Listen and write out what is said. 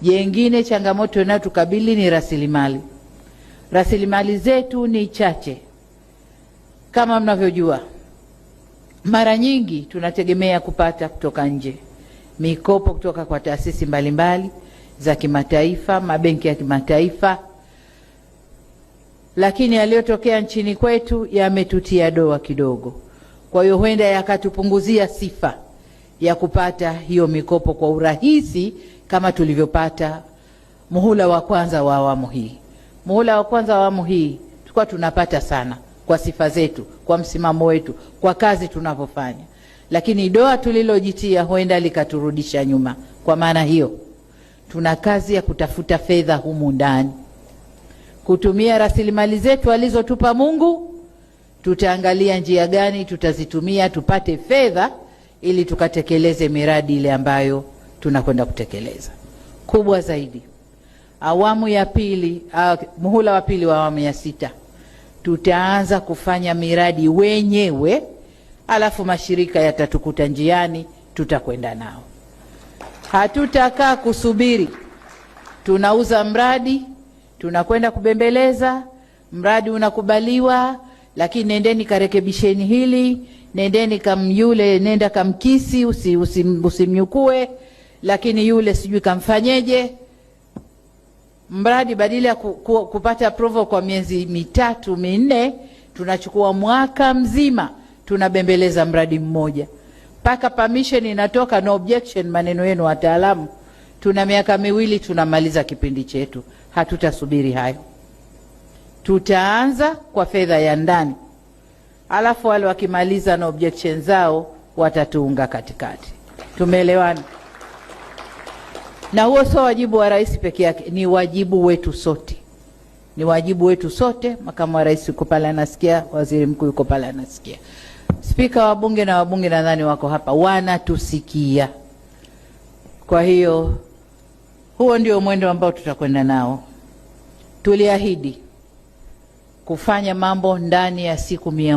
Jengine, changamoto inayotukabili ni rasilimali. Rasilimali zetu ni chache. Kama mnavyojua, mara nyingi tunategemea kupata kutoka nje, mikopo kutoka kwa taasisi mbalimbali za kimataifa, mabenki ya kimataifa, lakini yaliyotokea nchini kwetu yametutia doa kidogo. Kwa hiyo huenda yakatupunguzia sifa ya kupata hiyo mikopo kwa urahisi kama tulivyopata muhula wa kwanza wa awamu hii. Muhula wa kwanza wa awamu hii tulikuwa tunapata sana kwa sifa zetu, kwa msimamo wetu, kwa kazi tunavyofanya, lakini doa tulilojitia huenda likaturudisha nyuma. Kwa maana hiyo, tuna kazi ya kutafuta fedha humu ndani, kutumia rasilimali zetu alizotupa Mungu. Tutaangalia njia gani tutazitumia tupate fedha ili tukatekeleze miradi ile ambayo tunakwenda kutekeleza. Kubwa zaidi, awamu ya pili, muhula wa pili wa awamu ya 6, tutaanza kufanya miradi wenyewe, alafu mashirika yatatukuta njiani, tutakwenda nao. Hatutakaa kusubiri tunauza mradi, tunakwenda kubembeleza, mradi unakubaliwa, lakini nendeni karekebisheni hili, nendeni kamyule, nenda kamkisi, usimnyukue, lakini yule sijui kamfanyeje. Mradi badala ya kupata approval kwa miezi 3 4, tunachukua mwaka mzima tunabembeleza mradi mmoja mpaka permission inatoka, no objection, maneno yenu wataalamu. Tuna miaka 2 tunamaliza kipindi chetu. Hatutasubiri hayo, tutaanza kwa fedha ya ndani, alafu wale wakimaliza na objection zao watatuunga katikati. Tumeelewana? Na huo sio wajibu wa rais peke yake, ni wajibu wetu sote. Ni wajibu wetu sote. Makamu wa rais yuko pale anasikia, waziri mkuu yuko pale anasikia, spika wa bunge na wabunge nadhani wako hapa wanatusikia. Kwa hiyo huo ndio mwendo ambao tutakwenda nao. Tuliahidi kufanya mambo ndani ya siku 100.